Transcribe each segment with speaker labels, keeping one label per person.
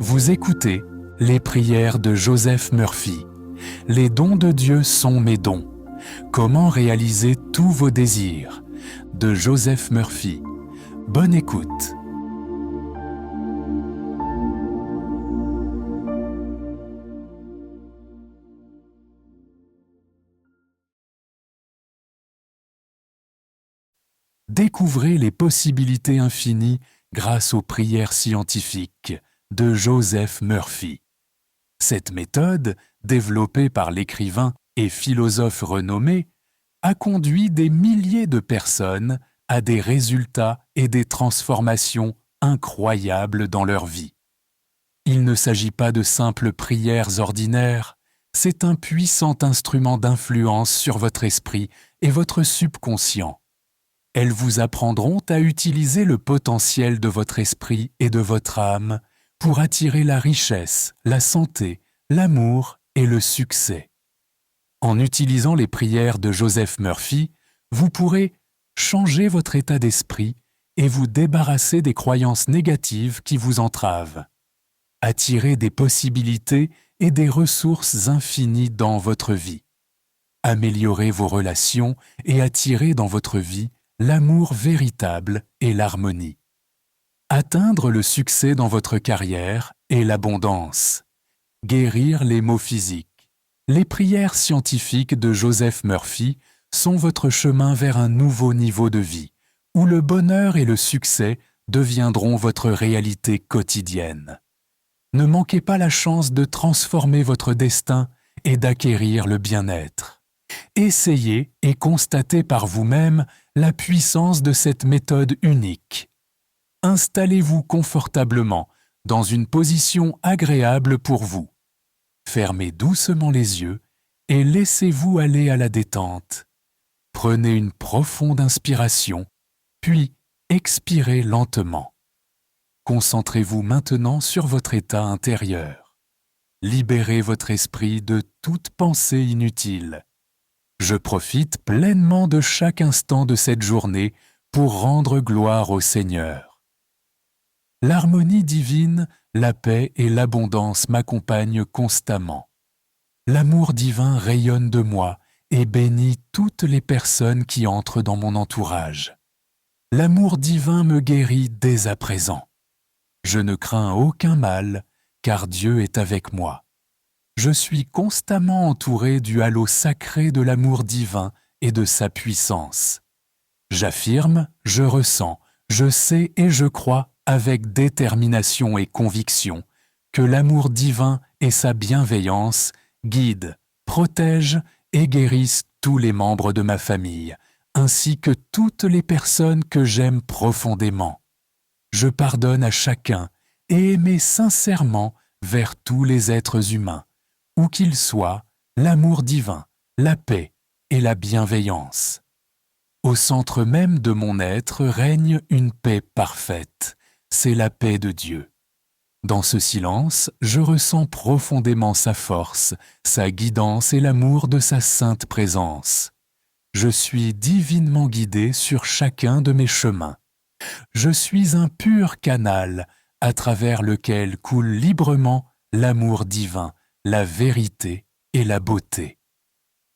Speaker 1: Vous écoutez les prières de Joseph Murphy. Les dons de Dieu sont mes dons. Comment réaliser tous vos désirs? De Joseph Murphy. Bonne écoute. Découvrez les possibilités infinies grâce aux prières scientifiques de Joseph Murphy. Cette méthode, développée par l'écrivain et philosophe renommé, a conduit des milliers de personnes à des résultats et des transformations incroyables dans leur vie. Il ne s'agit pas de simples prières ordinaires, c'est un puissant instrument d'influence sur votre esprit et votre subconscient. Elles vous apprendront à utiliser le potentiel de votre esprit et de votre âme pour attirer la richesse, la santé, l'amour et le succès. En utilisant les prières de Joseph Murphy, vous pourrez changer votre état d'esprit et vous débarrasser des croyances négatives qui vous entravent. Attirer des possibilités et des ressources infinies dans votre vie. Améliorer vos relations et attirer dans votre vie l'amour véritable et l'harmonie. Atteindre le succès dans votre carrière et l'abondance. Guérir les maux physiques. Les prières scientifiques de Joseph Murphy sont votre chemin vers un nouveau niveau de vie, où le bonheur et le succès deviendront votre réalité quotidienne. Ne manquez pas la chance de transformer votre destin et d'acquérir le bien-être. Essayez et constatez par vous-même la puissance de cette méthode unique. Installez-vous confortablement dans une position agréable pour vous. Fermez doucement les yeux et laissez-vous aller à la détente. Prenez une profonde inspiration, puis expirez lentement. Concentrez-vous maintenant sur votre état intérieur. Libérez votre esprit de toute pensée inutile. Je profite pleinement de chaque instant de cette journée pour rendre gloire au Seigneur. L'harmonie divine, la paix et l'abondance m'accompagnent constamment. L'amour divin rayonne de moi et bénit toutes les personnes qui entrent dans mon entourage. L'amour divin me guérit dès à présent. Je ne crains aucun mal, car Dieu est avec moi. Je suis constamment entouré du halo sacré de l'amour divin et de sa puissance. J'affirme, je ressens, je sais et je crois avec détermination et conviction que l'amour divin et sa bienveillance guident, protègent et guérissent tous les membres de ma famille, ainsi que toutes les personnes que j'aime profondément. Je pardonne à chacun et aimé sincèrement vers tous les êtres humains. Où qu'il soit, l'amour divin, la paix et la bienveillance. Au centre même de mon être règne une paix parfaite, c'est la paix de Dieu. Dans ce silence, je ressens profondément sa force, sa guidance et l'amour de sa sainte présence. Je suis divinement guidé sur chacun de mes chemins. Je suis un pur canal à travers lequel coule librement l'amour divin, la vérité et la beauté.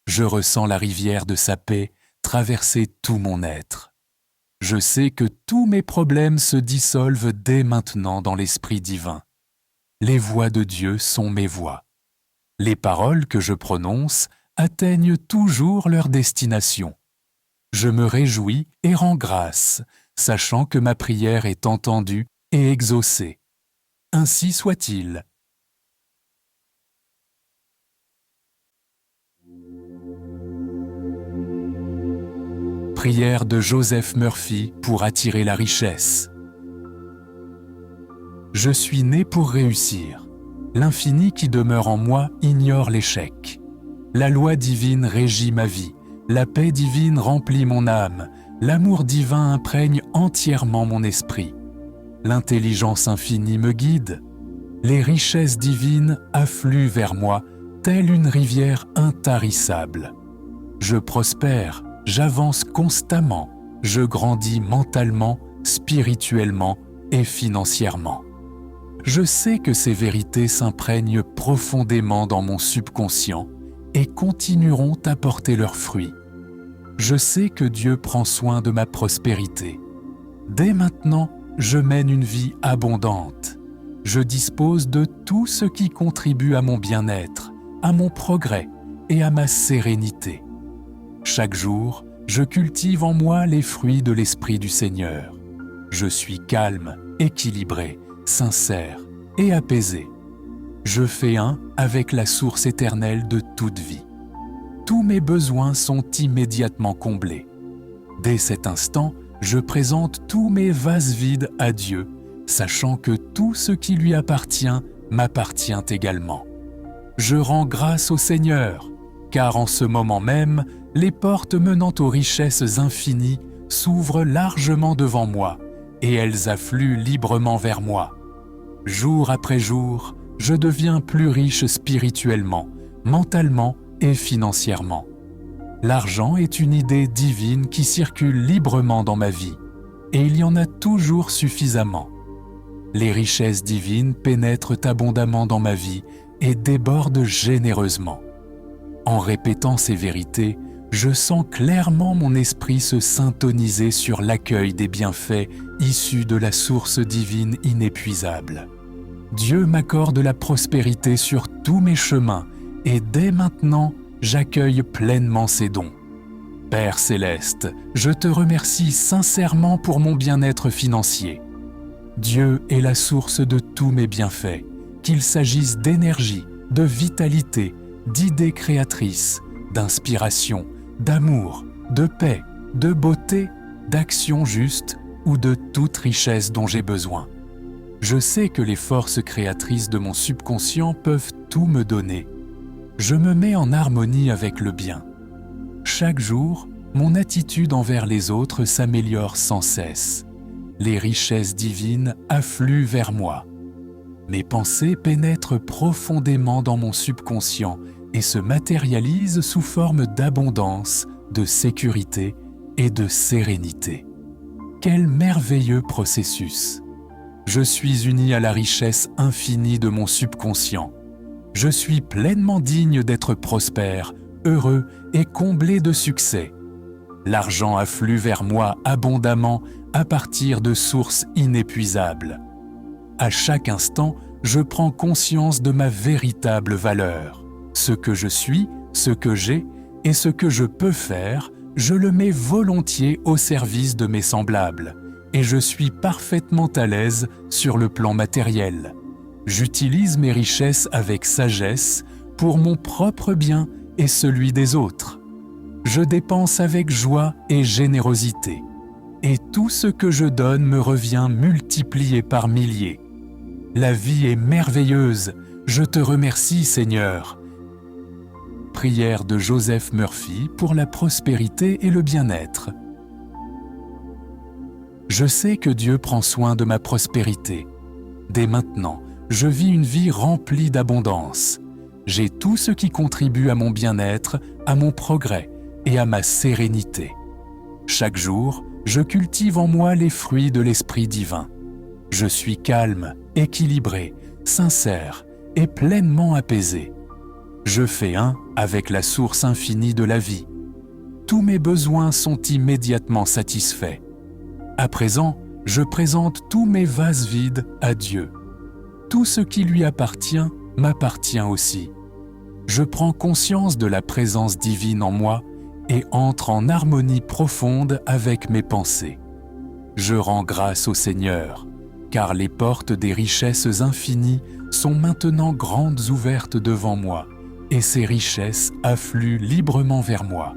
Speaker 1: Je ressens la rivière de sa paix traverser tout mon être. Je sais que tous mes problèmes se dissolvent dès maintenant dans l'Esprit divin. Les voix de Dieu sont mes voix. Les paroles que je prononce atteignent toujours leur destination. Je me réjouis et rends grâce, sachant que ma prière est entendue et exaucée. Ainsi soit-il. Prière de Joseph Murphy pour attirer la richesse. Je suis né pour réussir. L'infini qui demeure en moi ignore l'échec. La loi divine régit ma vie. La paix divine remplit mon âme. L'amour divin imprègne entièrement mon esprit. L'intelligence infinie me guide. Les richesses divines affluent vers moi, telle une rivière intarissable. Je prospère. J'avance constamment, je grandis mentalement, spirituellement et financièrement. Je sais que ces vérités s'imprègnent profondément dans mon subconscient et continueront à porter leurs fruits. Je sais que Dieu prend soin de ma prospérité. Dès maintenant, je mène une vie abondante. Je dispose de tout ce qui contribue à mon bien-être, à mon progrès et à ma sérénité. Chaque jour, je cultive en moi les fruits de l'Esprit du Seigneur. Je suis calme, équilibré, sincère et apaisé. Je fais un avec la source éternelle de toute vie. Tous mes besoins sont immédiatement comblés. Dès cet instant, je présente tous mes vases vides à Dieu, sachant que tout ce qui lui appartient m'appartient également. Je rends grâce au Seigneur, car en ce moment même, les portes menant aux richesses infinies s'ouvrent largement devant moi, et elles affluent librement vers moi. Jour après jour, je deviens plus riche spirituellement, mentalement et financièrement. L'argent est une idée divine qui circule librement dans ma vie, et il y en a toujours suffisamment. Les richesses divines pénètrent abondamment dans ma vie et débordent généreusement. En répétant ces vérités, je sens clairement mon esprit se syntoniser sur l'accueil des bienfaits issus de la source divine inépuisable. Dieu m'accorde la prospérité sur tous mes chemins et dès maintenant, j'accueille pleinement ses dons. Père Céleste, je te remercie sincèrement pour mon bien-être financier. Dieu est la source de tous mes bienfaits, qu'il s'agisse d'énergie, de vitalité, d'idées créatrices, d'inspiration, d'amour, de paix, de beauté, d'action juste ou de toute richesse dont j'ai besoin. Je sais que les forces créatrices de mon subconscient peuvent tout me donner. Je me mets en harmonie avec le bien. Chaque jour, mon attitude envers les autres s'améliore sans cesse. Les richesses divines affluent vers moi. Mes pensées pénètrent profondément dans mon subconscient et se matérialisent sous forme d'abondance, de sécurité et de sérénité. Quel merveilleux processus! Je suis uni à la richesse infinie de mon subconscient. Je suis pleinement digne d'être prospère, heureux et comblé de succès. L'argent afflue vers moi abondamment à partir de sources inépuisables. À chaque instant, je prends conscience de ma véritable valeur. Ce que je suis, ce que j'ai et ce que je peux faire, je le mets volontiers au service de mes semblables et je suis parfaitement à l'aise sur le plan matériel. J'utilise mes richesses avec sagesse pour mon propre bien et celui des autres. Je dépense avec joie et générosité, et tout ce que je donne me revient multiplié par milliers. La vie est merveilleuse, je te remercie Seigneur. Prière de Joseph Murphy pour la prospérité et le bien-être. Je sais que Dieu prend soin de ma prospérité. Dès maintenant, je vis une vie remplie d'abondance. J'ai tout ce qui contribue à mon bien-être, à mon progrès et à ma sérénité. Chaque jour, je cultive en moi les fruits de l'Esprit divin. Je suis calme, équilibré, sincère et pleinement apaisé. Je fais un avec la source infinie de la vie. Tous mes besoins sont immédiatement satisfaits. À présent, je présente tous mes vases vides à Dieu. Tout ce qui lui appartient m'appartient aussi. Je prends conscience de la présence divine en moi et entre en harmonie profonde avec mes pensées. Je rends grâce au Seigneur, car les portes des richesses infinies sont maintenant grandes ouvertes devant moi, et ces richesses affluent librement vers moi.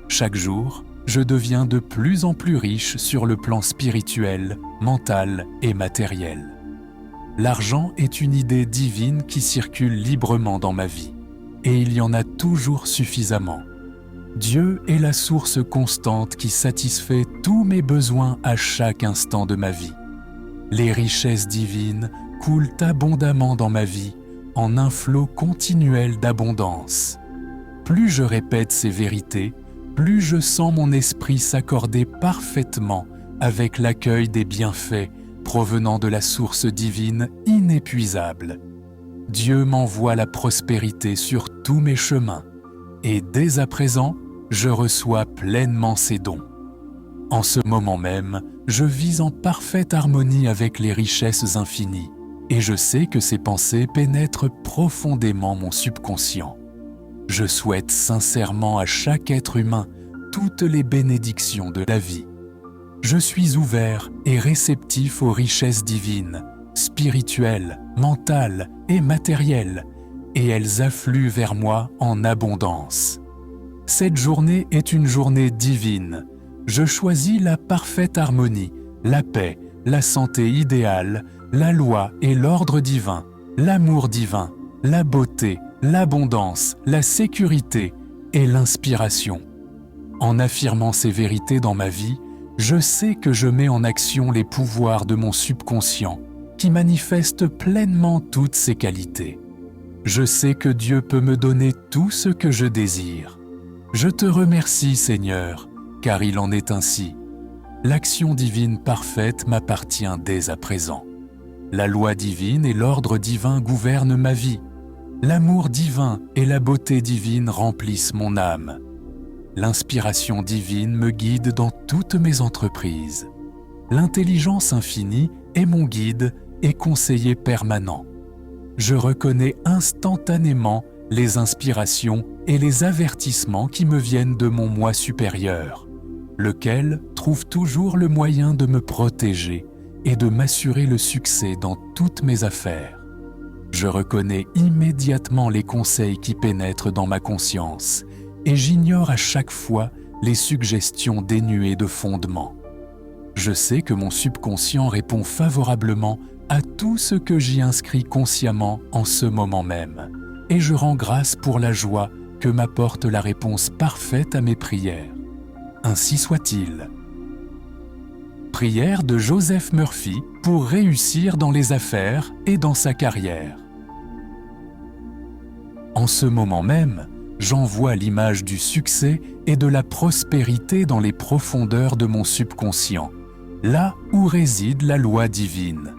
Speaker 1: Chaque jour, je deviens de plus en plus riche sur le plan spirituel, mental et matériel. L'argent est une idée divine qui circule librement dans ma vie, et il y en a toujours suffisamment. Dieu est la source constante qui satisfait tous mes besoins à chaque instant de ma vie. Les richesses divines coulent abondamment dans ma vie en un flot continuel d'abondance. Plus je répète ces vérités, plus je sens mon esprit s'accorder parfaitement avec l'accueil des bienfaits provenant de la source divine inépuisable. Dieu m'envoie la prospérité sur tous mes chemins, et dès à présent, je reçois pleinement ces dons. En ce moment même, je vis en parfaite harmonie avec les richesses infinies, et je sais que ces pensées pénètrent profondément mon subconscient. Je souhaite sincèrement à chaque être humain toutes les bénédictions de la vie. Je suis ouvert et réceptif aux richesses divines, spirituelles, mentales et matérielles, et elles affluent vers moi en abondance. Cette journée est une journée divine. Je choisis la parfaite harmonie, la paix, la santé idéale, la loi et l'ordre divin, l'amour divin, la beauté, l'abondance, la sécurité et l'inspiration. En affirmant ces vérités dans ma vie, je sais que je mets en action les pouvoirs de mon subconscient qui manifestent pleinement toutes ces qualités. Je sais que Dieu peut me donner tout ce que je désire. Je te remercie, Seigneur, car il en est ainsi. L'action divine parfaite m'appartient dès à présent. La loi divine et l'ordre divin gouvernent ma vie. L'amour divin et la beauté divine remplissent mon âme. L'inspiration divine me guide dans toutes mes entreprises. L'intelligence infinie est mon guide et conseiller permanent. Je reconnais instantanément les inspirations et les avertissements qui me viennent de mon moi supérieur, lequel trouve toujours le moyen de me protéger et de m'assurer le succès dans toutes mes affaires. Je reconnais immédiatement les conseils qui pénètrent dans ma conscience et j'ignore à chaque fois les suggestions dénuées de fondement. Je sais que mon subconscient répond favorablement à tout ce que j'y inscris consciemment en ce moment même, et je rends grâce pour la joie que m'apporte la réponse parfaite à mes prières. Ainsi soit-il. Prière de Joseph Murphy pour réussir dans les affaires et dans sa carrière. En ce moment même, j'envoie l'image du succès et de la prospérité dans les profondeurs de mon subconscient, là où réside la loi divine.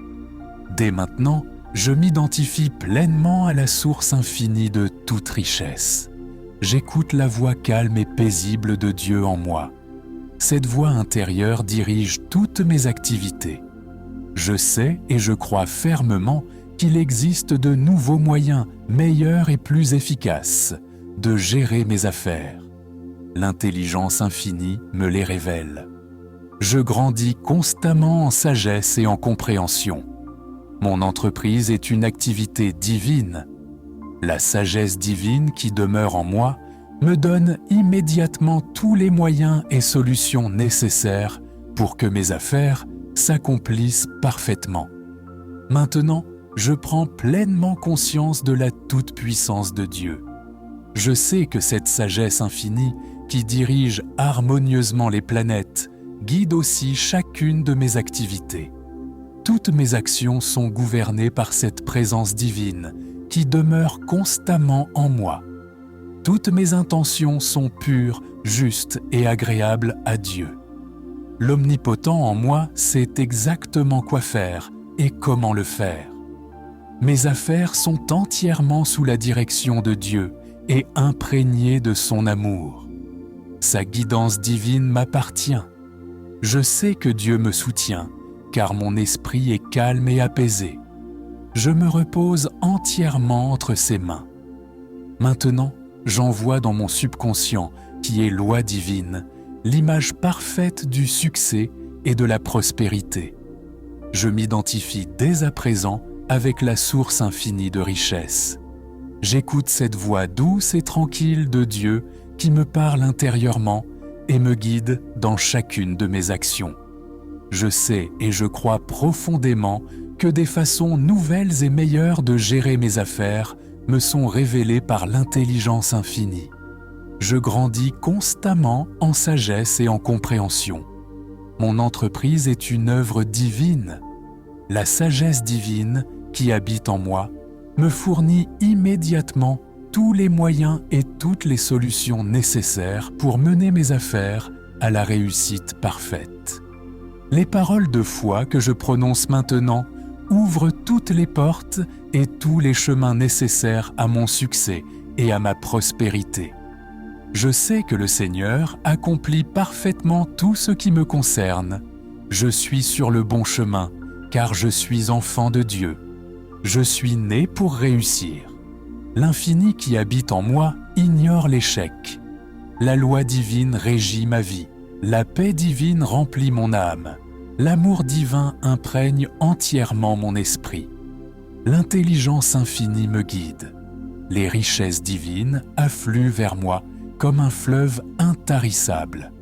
Speaker 1: Dès maintenant, je m'identifie pleinement à la source infinie de toute richesse. J'écoute la voix calme et paisible de Dieu en moi. Cette voix intérieure dirige toutes mes activités. Je sais et je crois fermement qu'il existe de nouveaux moyens, meilleurs et plus efficaces, de gérer mes affaires. L'intelligence infinie me les révèle. Je grandis constamment en sagesse et en compréhension. Mon entreprise est une activité divine. La sagesse divine qui demeure en moi me donne immédiatement tous les moyens et solutions nécessaires pour que mes affaires s'accomplissent parfaitement. Maintenant, je prends pleinement conscience de la toute-puissance de Dieu. Je sais que cette sagesse infinie qui dirige harmonieusement les planètes guide aussi chacune de mes activités. Toutes mes actions sont gouvernées par cette présence divine qui demeure constamment en moi. Toutes mes intentions sont pures, justes et agréables à Dieu. L'Omnipotent en moi sait exactement quoi faire et comment le faire. Mes affaires sont entièrement sous la direction de Dieu et imprégnées de son amour. Sa guidance divine m'appartient. Je sais que Dieu me soutient, car mon esprit est calme et apaisé. Je me repose entièrement entre ses mains. Maintenant, j'envoie dans mon subconscient, qui est loi divine, l'image parfaite du succès et de la prospérité. Je m'identifie dès à présent avec la source infinie de richesse. J'écoute cette voix douce et tranquille de Dieu qui me parle intérieurement et me guide dans chacune de mes actions. Je sais et je crois profondément que des façons nouvelles et meilleures de gérer mes affaires me sont révélées par l'intelligence infinie. Je grandis constamment en sagesse et en compréhension. Mon entreprise est une œuvre divine. La sagesse divine qui habite en moi me fournit immédiatement tous les moyens et toutes les solutions nécessaires pour mener mes affaires à la réussite parfaite. Les paroles de foi que je prononce maintenant ouvrent toutes les portes et tous les chemins nécessaires à mon succès et à ma prospérité. Je sais que le Seigneur accomplit parfaitement tout ce qui me concerne. Je suis sur le bon chemin, car je suis enfant de Dieu. Je suis né pour réussir. L'infini qui habite en moi ignore l'échec. La loi divine régit ma vie. La paix divine remplit mon âme. L'amour divin imprègne entièrement mon esprit. L'intelligence infinie me guide. Les richesses divines affluent vers moi comme un fleuve intarissable.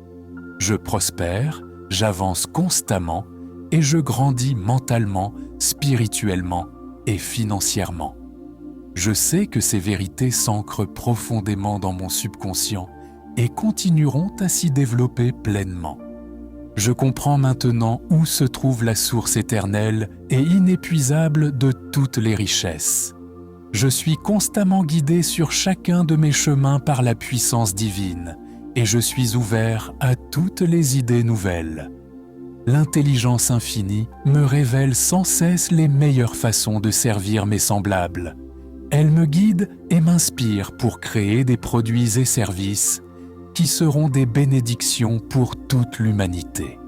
Speaker 1: Je prospère, j'avance constamment et je grandis mentalement, spirituellement et financièrement. Je sais que ces vérités s'ancrent profondément dans mon subconscient et continueront à s'y développer pleinement. Je comprends maintenant où se trouve la source éternelle et inépuisable de toutes les richesses. Je suis constamment guidé sur chacun de mes chemins par la puissance divine et je suis ouvert à toutes les idées nouvelles. L'intelligence infinie me révèle sans cesse les meilleures façons de servir mes semblables. Elle me guide et m'inspire pour créer des produits et services qui seront des bénédictions pour toute l'humanité.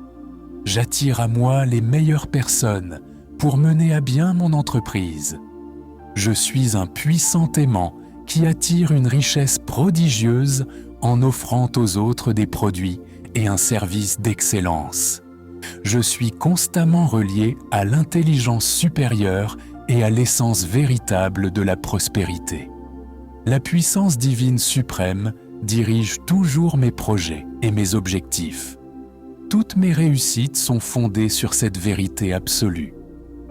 Speaker 1: J'attire à moi les meilleures personnes pour mener à bien mon entreprise. Je suis un puissant aimant qui attire une richesse prodigieuse en offrant aux autres des produits et un service d'excellence. Je suis constamment relié à l'intelligence supérieure et à l'essence véritable de la prospérité. La puissance divine suprême dirige toujours mes projets et mes objectifs. Toutes mes réussites sont fondées sur cette vérité absolue.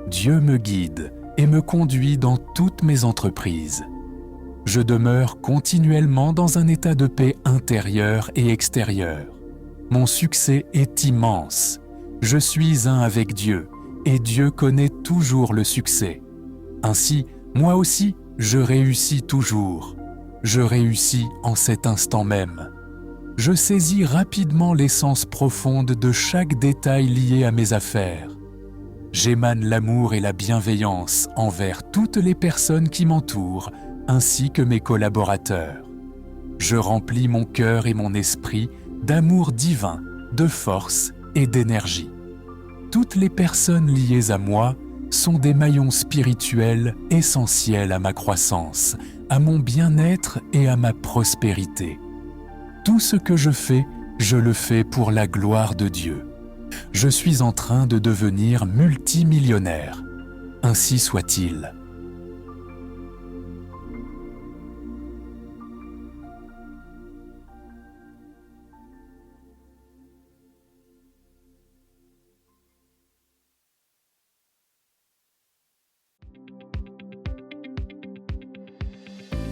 Speaker 1: Dieu me guide et me conduit dans toutes mes entreprises. Je demeure continuellement dans un état de paix intérieure et extérieure. Mon succès est immense. Je suis un avec Dieu et Dieu connaît toujours le succès. Ainsi, moi aussi, je réussis toujours. Je réussis en cet instant même. Je saisis rapidement l'essence profonde de chaque détail lié à mes affaires. J'émane l'amour et la bienveillance envers toutes les personnes qui m'entourent, ainsi que mes collaborateurs. Je remplis mon cœur et mon esprit d'amour divin, de force et d'énergie. Toutes les personnes liées à moi sont des maillons spirituels essentiels à ma croissance, à mon bien-être et à ma prospérité. Tout ce que je fais, je le fais pour la gloire de Dieu. Je suis en train de devenir multimillionnaire. Ainsi soit-il.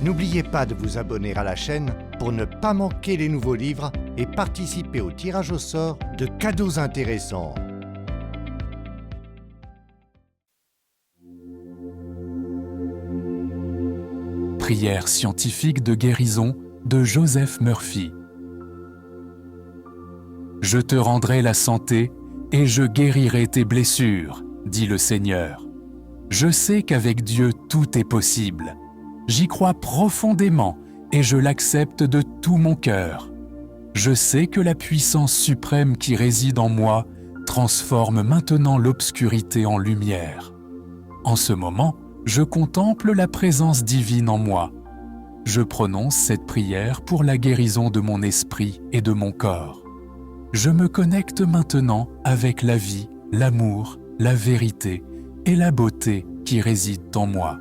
Speaker 2: N'oubliez pas de vous abonner à la chaîne pour ne pas manquer les nouveaux livres et participer au tirage au sort de cadeaux intéressants.
Speaker 1: Prière scientifique de guérison de Joseph Murphy. Je te rendrai la santé et je guérirai tes blessures, dit le Seigneur. Je sais qu'avec Dieu tout est possible. J'y crois profondément et je l'accepte de tout mon cœur. Je sais que la puissance suprême qui réside en moi transforme maintenant l'obscurité en lumière. En ce moment, je contemple la présence divine en moi. Je prononce cette prière pour la guérison de mon esprit et de mon corps. Je me connecte maintenant avec la vie, l'amour, la vérité et la beauté qui résident en moi.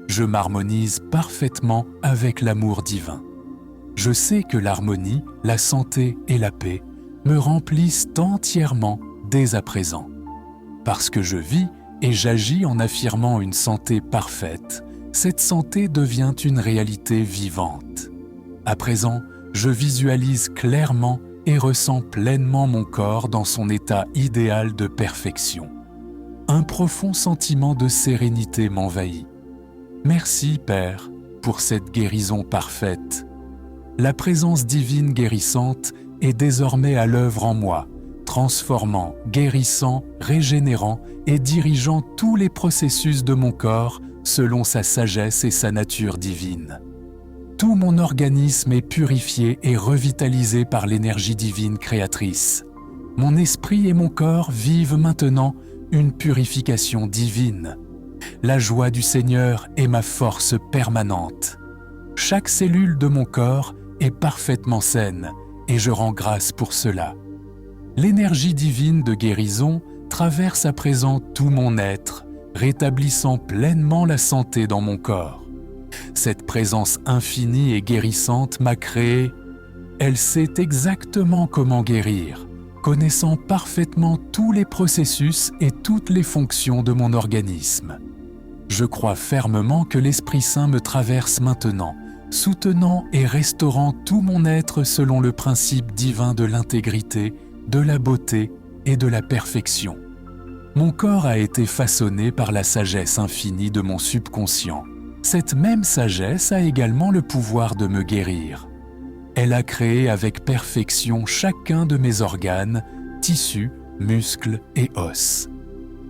Speaker 1: Je m'harmonise parfaitement avec l'amour divin. Je sais que l'harmonie, la santé et la paix me remplissent entièrement dès à présent. Parce que je vis et j'agis en affirmant une santé parfaite, cette santé devient une réalité vivante. À présent, je visualise clairement et ressens pleinement mon corps dans son état idéal de perfection. Un profond sentiment de sérénité m'envahit. Merci, Père, pour cette guérison parfaite. La présence divine guérissante est désormais à l'œuvre en moi, transformant, guérissant, régénérant et dirigeant tous les processus de mon corps selon sa sagesse et sa nature divine. Tout mon organisme est purifié et revitalisé par l'énergie divine créatrice. Mon esprit et mon corps vivent maintenant une purification divine. La joie du Seigneur est ma force permanente. Chaque cellule de mon corps est parfaitement saine et je rends grâce pour cela. L'énergie divine de guérison traverse à présent tout mon être, rétablissant pleinement la santé dans mon corps. Cette présence infinie et guérissante m'a créé. Elle sait exactement comment guérir, connaissant parfaitement tous les processus et toutes les fonctions de mon organisme. Je crois fermement que l'Esprit Saint me traverse maintenant, soutenant et restaurant tout mon être selon le principe divin de l'intégrité, de la beauté et de la perfection. Mon corps a été façonné par la sagesse infinie de mon subconscient. Cette même sagesse a également le pouvoir de me guérir. Elle a créé avec perfection chacun de mes organes, tissus, muscles et os.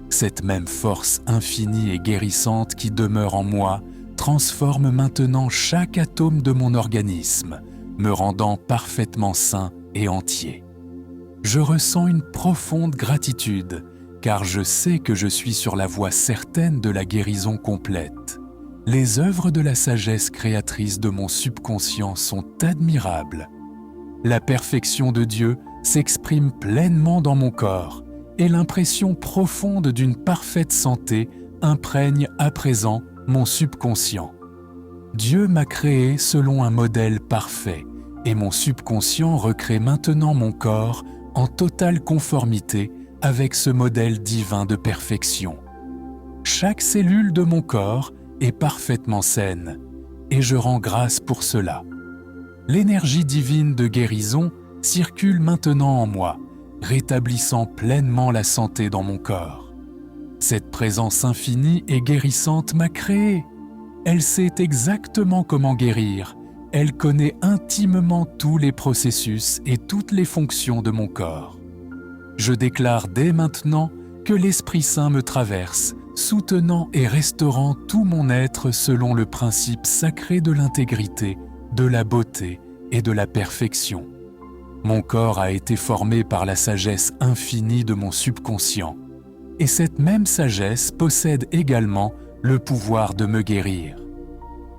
Speaker 1: Cette même force infinie et guérissante qui demeure en moi transforme maintenant chaque atome de mon organisme, me rendant parfaitement sain et entier. Je ressens une profonde gratitude, car je sais que je suis sur la voie certaine de la guérison complète. Les œuvres de la sagesse créatrice de mon subconscient sont admirables. La perfection de Dieu s'exprime pleinement dans mon corps et l'impression profonde d'une parfaite santé imprègne à présent mon subconscient. Dieu m'a créé selon un modèle parfait et mon subconscient recrée maintenant mon corps en totale conformité avec ce modèle divin de perfection. Chaque cellule de mon corps est parfaitement saine et je rends grâce pour cela. L'énergie divine de guérison circule maintenant en moi, rétablissant pleinement la santé dans mon corps. Cette présence infinie et guérissante m'a créé. Elle sait exactement comment guérir. Elle connaît intimement tous les processus et toutes les fonctions de mon corps. Je déclare dès maintenant que l'Esprit Saint me traverse, soutenant et restaurant tout mon être selon le principe sacré de l'intégrité, de la beauté et de la perfection. Mon corps a été formé par la sagesse infinie de mon subconscient, et cette même sagesse possède également le pouvoir de me guérir.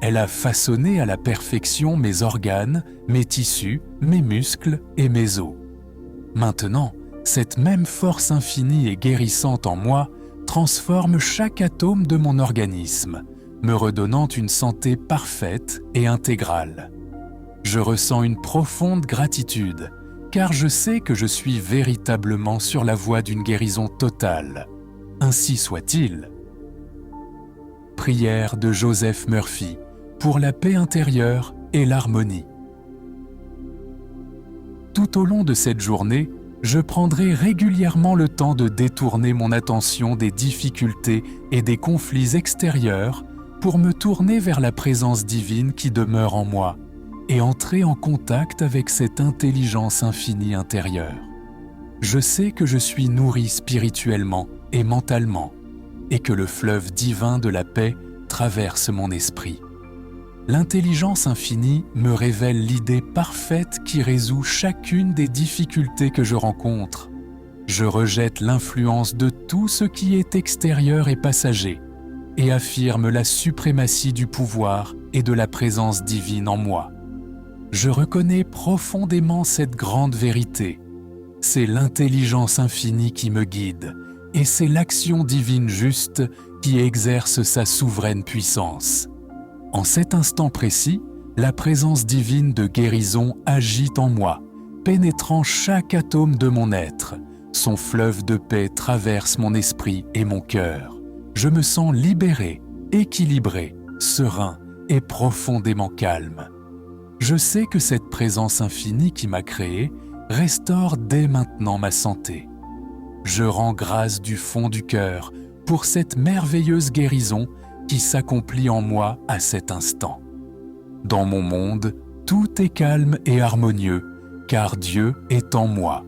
Speaker 1: Elle a façonné à la perfection mes organes, mes tissus, mes muscles et mes os. Maintenant, cette même force infinie et guérissante en moi transforme chaque atome de mon organisme, me redonnant une santé parfaite et intégrale. Je ressens une profonde gratitude, car je sais que je suis véritablement sur la voie d'une guérison totale. Ainsi soit-il. Prière de Joseph Murphy pour la paix intérieure et l'harmonie. Tout au long de cette journée, je prendrai régulièrement le temps de détourner mon attention des difficultés et des conflits extérieurs pour me tourner vers la présence divine qui demeure en moi et entrer en contact avec cette intelligence infinie intérieure. Je sais que je suis nourri spirituellement et mentalement et que le fleuve divin de la paix traverse mon esprit. L'intelligence infinie me révèle l'idée parfaite qui résout chacune des difficultés que je rencontre. Je rejette l'influence de tout ce qui est extérieur et passager et affirme la suprématie du pouvoir et de la présence divine en moi. Je reconnais profondément cette grande vérité. C'est l'intelligence infinie qui me guide et c'est l'action divine juste qui exerce sa souveraine puissance. En cet instant précis, la présence divine de guérison agit en moi, pénétrant chaque atome de mon être. Son fleuve de paix traverse mon esprit et mon cœur. Je me sens libéré, équilibré, serein et profondément calme. Je sais que cette présence infinie qui m'a créé restaure dès maintenant ma santé. Je rends grâce du fond du cœur pour cette merveilleuse guérison qui s'accomplit en moi à cet instant. Dans mon monde, tout est calme et harmonieux, car Dieu est en moi.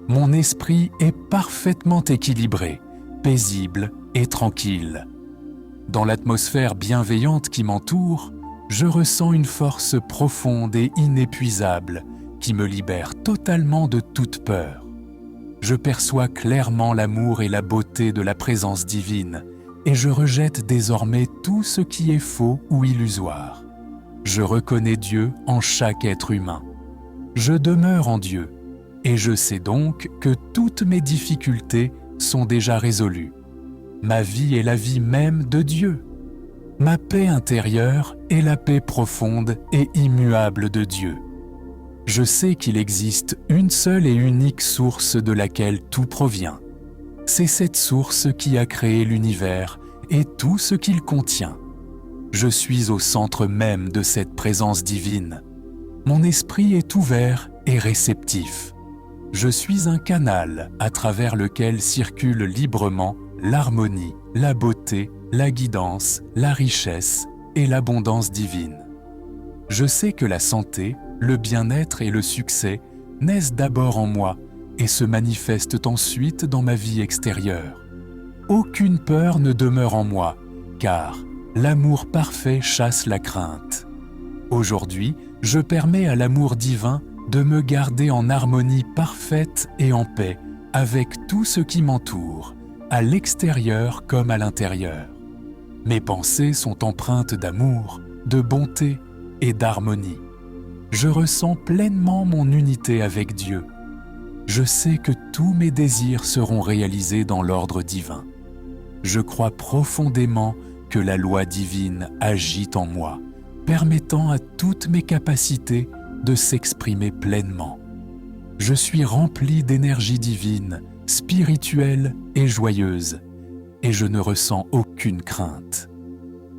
Speaker 1: Mon esprit est parfaitement équilibré, paisible et tranquille. Dans l'atmosphère bienveillante qui m'entoure, je ressens une force profonde et inépuisable qui me libère totalement de toute peur. Je perçois clairement l'amour et la beauté de la présence divine et je rejette désormais tout ce qui est faux ou illusoire. Je reconnais Dieu en chaque être humain. Je demeure en Dieu et je sais donc que toutes mes difficultés sont déjà résolues. Ma vie est la vie même de Dieu. Ma paix intérieure est la paix profonde et immuable de Dieu. Je sais qu'il existe une seule et unique source de laquelle tout provient. C'est cette source qui a créé l'univers et tout ce qu'il contient. Je suis au centre même de cette présence divine. Mon esprit est ouvert et réceptif. Je suis un canal à travers lequel circulent librement l'harmonie, la beauté, la guidance, la richesse et l'abondance divine. Je sais que la santé, le bien-être et le succès naissent d'abord en moi et se manifestent ensuite dans ma vie extérieure. Aucune peur ne demeure en moi, car l'amour parfait chasse la crainte. Aujourd'hui, je permets à l'amour divin de me garder en harmonie parfaite et en paix avec tout ce qui m'entoure, à l'extérieur comme à l'intérieur. Mes pensées sont empreintes d'amour, de bonté et d'harmonie. Je ressens pleinement mon unité avec Dieu. Je sais que tous mes désirs seront réalisés dans l'ordre divin. Je crois profondément que la loi divine agit en moi, permettant à toutes mes capacités de s'exprimer pleinement. Je suis rempli d'énergie divine, spirituelle et joyeuse, et je ne ressens aucune crainte.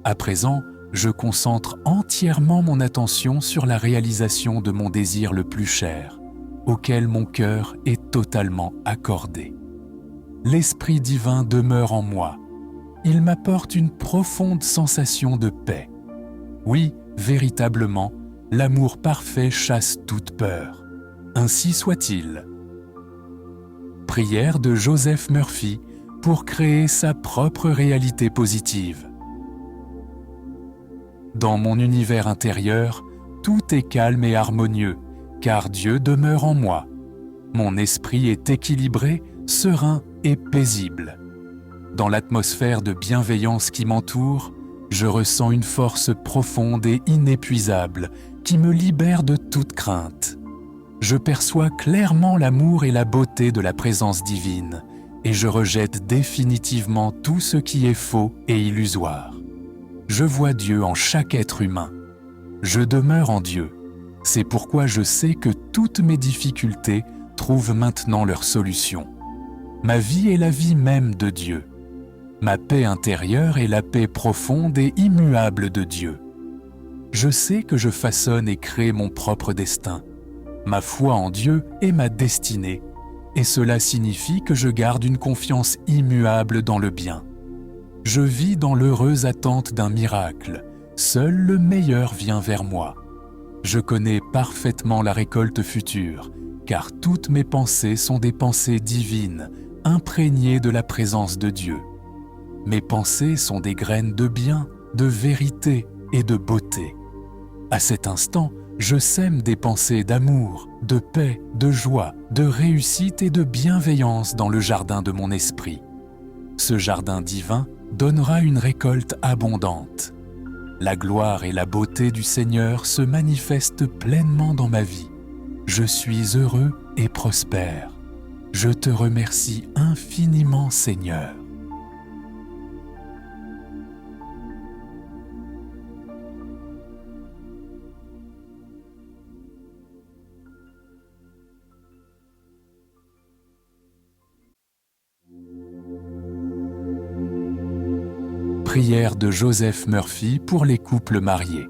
Speaker 1: À présent, je concentre entièrement mon attention sur la réalisation de mon désir le plus cher, auquel mon cœur est totalement accordé. L'Esprit divin demeure en moi. Il m'apporte une profonde sensation de paix. Oui, véritablement, l'amour parfait chasse toute peur. Ainsi soit-il. Prière de Joseph Murphy pour créer sa propre réalité positive. Dans mon univers intérieur, tout est calme et harmonieux, car Dieu demeure en moi. Mon esprit est équilibré, serein et paisible. Dans l'atmosphère de bienveillance qui m'entoure, je ressens une force profonde et inépuisable qui me libère de toute crainte. Je perçois clairement l'amour et la beauté de la présence divine et je rejette définitivement tout ce qui est faux et illusoire. Je vois Dieu en chaque être humain. Je demeure en Dieu. C'est pourquoi je sais que toutes mes difficultés trouvent maintenant leur solution. Ma vie est la vie même de Dieu. Ma paix intérieure est la paix profonde et immuable de Dieu. Je sais que je façonne et crée mon propre destin. Ma foi en Dieu est ma destinée, et cela signifie que je garde une confiance immuable dans le bien. Je vis dans l'heureuse attente d'un miracle. Seul le meilleur vient vers moi. Je connais parfaitement la récolte future, car toutes mes pensées sont des pensées divines, imprégnées de la présence de Dieu. Mes pensées sont des graines de bien, de vérité et de beauté. À cet instant, je sème des pensées d'amour, de paix, de joie, de réussite et de bienveillance dans le jardin de mon esprit. Ce jardin divin donnera une récolte abondante. La gloire et la beauté du Seigneur se manifestent pleinement dans ma vie. Je suis heureux et prospère. Je te remercie infiniment, Seigneur. Prière de Joseph Murphy pour les couples mariés.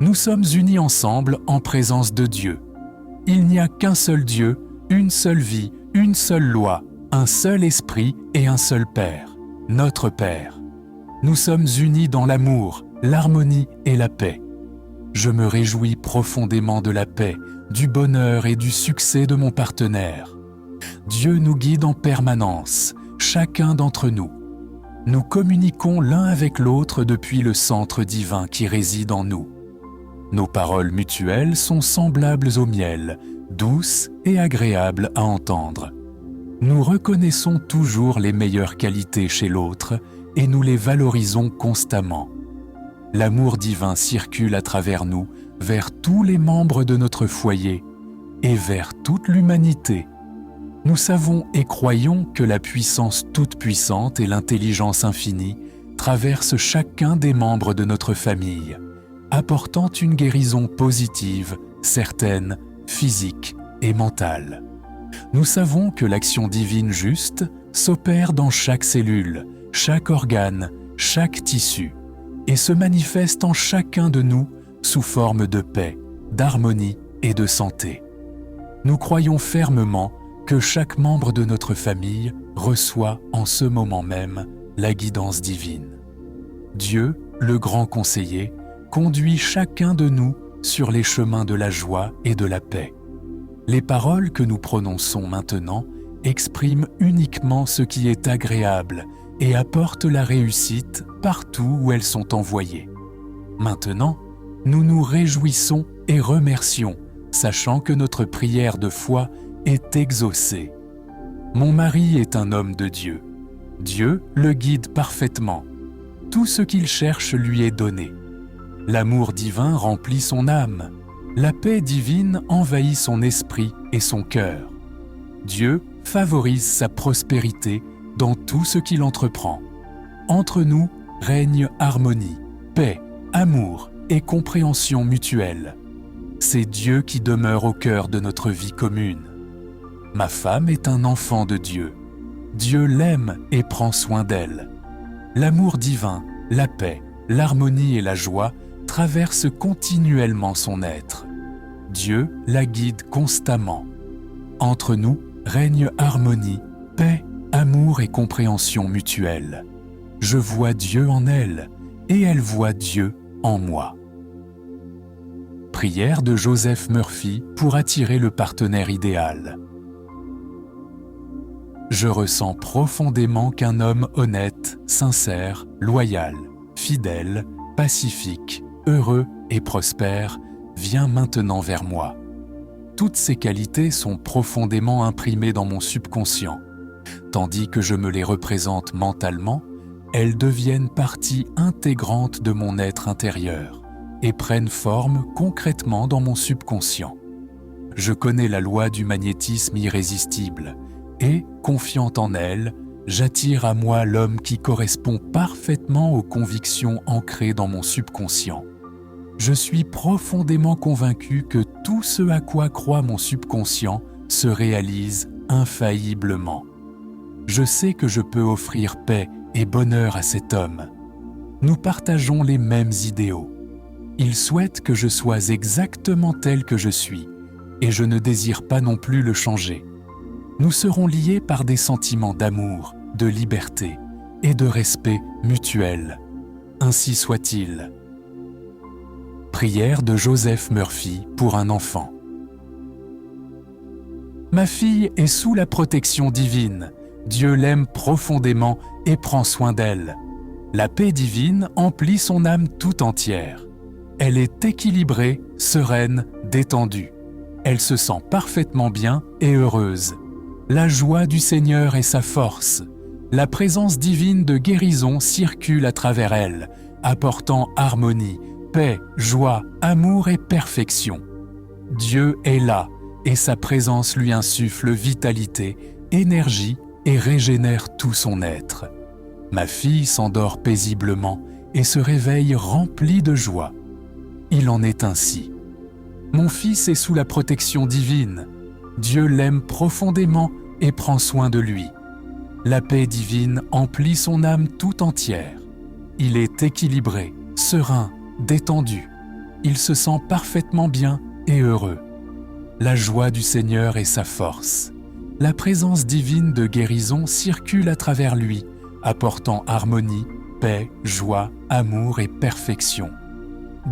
Speaker 1: Nous sommes unis ensemble en présence de Dieu. Il n'y a qu'un seul Dieu, une seule vie, une seule loi, un seul esprit et un seul Père, notre Père. Nous sommes unis dans l'amour, l'harmonie et la paix. Je me réjouis profondément de la paix, du bonheur et du succès de mon partenaire. Dieu nous guide en permanence, chacun d'entre nous. Nous communiquons l'un avec l'autre depuis le centre divin qui réside en nous. Nos paroles mutuelles sont semblables au miel, douces et agréables à entendre. Nous reconnaissons toujours les meilleures qualités chez l'autre et nous les valorisons constamment. L'amour divin circule à travers nous vers tous les membres de notre foyer et vers toute l'humanité. Nous savons et croyons que la puissance toute-puissante et l'intelligence infinie traversent chacun des membres de notre famille, apportant une guérison positive, certaine, physique et mentale. Nous savons que l'action divine juste s'opère dans chaque cellule, chaque organe, chaque tissu, et se manifeste en chacun de nous sous forme de paix, d'harmonie et de santé. Nous croyons fermement que chaque membre de notre famille reçoit en ce moment même la guidance divine. Dieu, le grand conseiller, conduit chacun de nous sur les chemins de la joie et de la paix. Les paroles que nous prononçons maintenant expriment uniquement ce qui est agréable et apportent la réussite partout où elles sont envoyées. Maintenant, nous nous réjouissons et remercions, sachant que notre prière de foi est exaucée. Mon mari est un homme de Dieu. Dieu le guide parfaitement. Tout ce qu'il cherche lui est donné. L'amour divin remplit son âme. La paix divine envahit son esprit et son cœur. Dieu favorise sa prospérité dans tout ce qu'il entreprend. Entre nous règne harmonie, paix, amour et compréhension mutuelle. C'est Dieu qui demeure au cœur de notre vie commune. Ma femme est un enfant de Dieu. Dieu l'aime et prend soin d'elle. L'amour divin, la paix, l'harmonie et la joie traversent continuellement son être. Dieu la guide constamment. Entre nous règne harmonie, paix, amour et compréhension mutuelle. Je vois Dieu en elle et elle voit Dieu en moi. Prière de Joseph Murphy pour attirer le partenaire idéal. Je ressens profondément qu'un homme honnête, sincère, loyal, fidèle, pacifique, heureux et prospère vient maintenant vers moi. Toutes ces qualités sont profondément imprimées dans mon subconscient. Tandis que je me les représente mentalement, elles deviennent partie intégrante de mon être intérieur et prennent forme concrètement dans mon subconscient. Je connais la loi du magnétisme irrésistible et, confiant en elle, j'attire à moi l'homme qui correspond parfaitement aux convictions ancrées dans mon subconscient. Je suis profondément convaincu que tout ce à quoi croit mon subconscient se réalise infailliblement. Je sais que je peux offrir paix et bonheur à cet homme. Nous partageons les mêmes idéaux. Il souhaite que je sois exactement tel que je suis, et je ne désire pas non plus le changer. Nous serons liés par des sentiments d'amour, de liberté et de respect mutuel. Ainsi soit-il. Prière de Joseph Murphy pour un enfant. Ma fille est sous la protection divine. Dieu l'aime profondément et prend soin d'elle. La paix divine emplit son âme tout entière. Elle est équilibrée, sereine, détendue. Elle se sent parfaitement bien et heureuse. La joie du Seigneur est sa force. La présence divine de guérison circule à travers elle, apportant harmonie, paix, joie, amour et perfection. Dieu est là et sa présence lui insuffle vitalité, énergie et régénère tout son être. Ma fille s'endort paisiblement et se réveille remplie de joie. Il en est ainsi. Mon fils est sous la protection divine. Dieu l'aime profondément et prend soin de lui. La paix divine emplit son âme tout entière. Il est équilibré, serein, détendu. Il se sent parfaitement bien et heureux. La joie du Seigneur est sa force. La présence divine de guérison circule à travers lui, apportant harmonie, paix, joie, amour et perfection.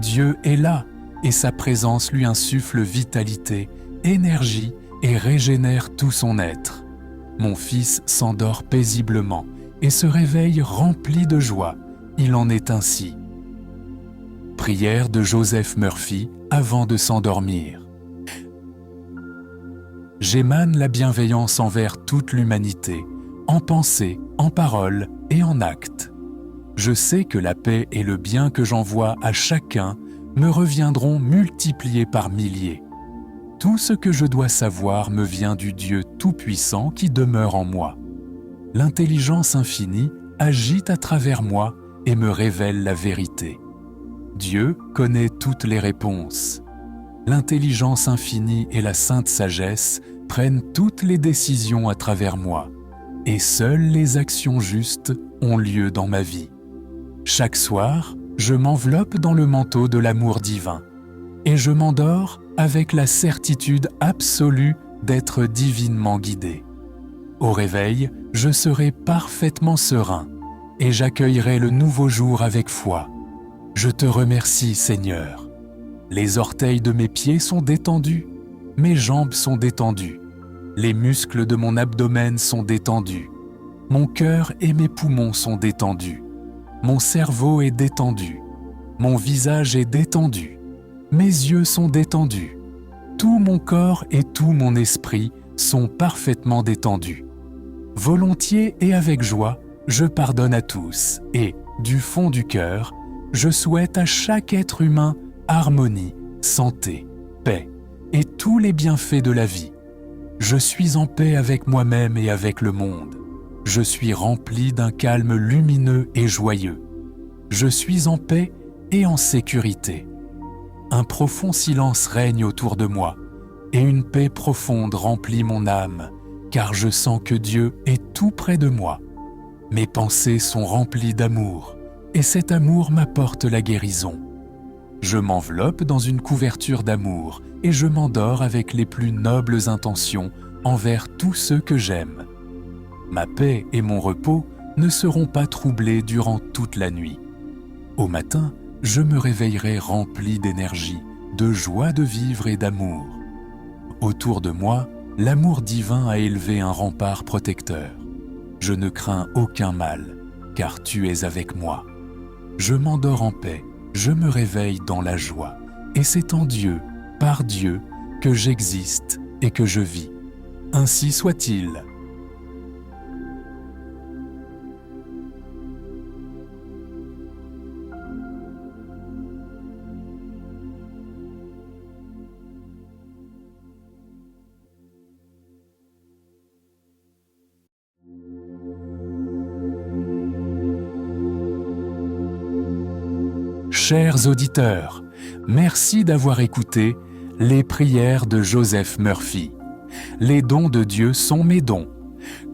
Speaker 1: Dieu est là et sa présence lui insuffle vitalité, énergie et régénère tout son être. Mon fils s'endort paisiblement et se réveille rempli de joie. Il en est ainsi. Prière de Joseph Murphy avant de s'endormir. J'émane la bienveillance envers toute l'humanité, en pensée, en parole et en acte. Je sais que la paix et le bien que j'envoie à chacun me reviendront multipliés par milliers. Tout ce que je dois savoir me vient du Dieu Tout-Puissant qui demeure en moi. L'intelligence infinie agit à travers moi et me révèle la vérité. Dieu connaît toutes les réponses. L'intelligence infinie et la sainte sagesse prennent toutes les décisions à travers moi, et seules les actions justes ont lieu dans ma vie. Chaque soir, je m'enveloppe dans le manteau de l'amour divin, et je m'endors avec la certitude absolue d'être divinement guidé. Au réveil, je serai parfaitement serein, et j'accueillerai le nouveau jour avec foi. Je te remercie, Seigneur. Les orteils de mes pieds sont détendus, mes jambes sont détendues, les muscles de mon abdomen sont détendus, mon cœur et mes poumons sont détendus, mon cerveau est détendu, mon visage est détendu, mes yeux sont détendus, tout mon corps et tout mon esprit sont parfaitement détendus. Volontiers et avec joie, je pardonne à tous et, du fond du cœur, je souhaite à chaque être humain harmonie, santé, paix et tous les bienfaits de la vie. Je suis en paix avec moi-même et avec le monde. Je suis rempli d'un calme lumineux et joyeux. Je suis en paix et en sécurité. Un profond silence règne autour de moi et une paix profonde remplit mon âme, car je sens que Dieu est tout près de moi. Mes pensées sont remplies d'amour et cet amour m'apporte la guérison. Je m'enveloppe dans une couverture d'amour et je m'endors avec les plus nobles intentions envers tous ceux que j'aime. Ma paix et mon repos ne seront pas troublés durant toute la nuit. Au matin, je me réveillerai rempli d'énergie, de joie de vivre et d'amour. Autour de moi, l'amour divin a élevé un rempart protecteur. Je ne crains aucun mal, car tu es avec moi. Je m'endors en paix, je me réveille dans la joie, et c'est en Dieu, par Dieu, que j'existe et que je vis. Ainsi soit-il. Chers auditeurs, merci d'avoir écouté les prières de Joseph Murphy. Les dons de Dieu sont mes dons.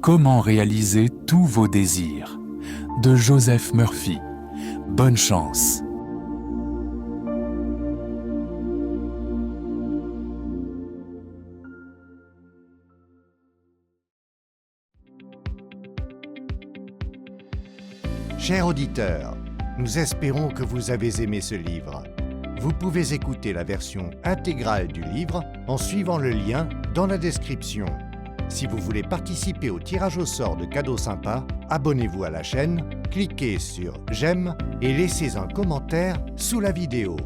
Speaker 1: Comment réaliser tous vos désirs? De Joseph Murphy. Bonne chance.
Speaker 2: Chers auditeurs, nous espérons que vous avez aimé ce livre. Vous pouvez écouter la version intégrale du livre en suivant le lien dans la description. Si vous voulez participer au tirage au sort de cadeaux sympas, abonnez-vous à la chaîne, cliquez sur « J'aime » et laissez un commentaire sous la vidéo.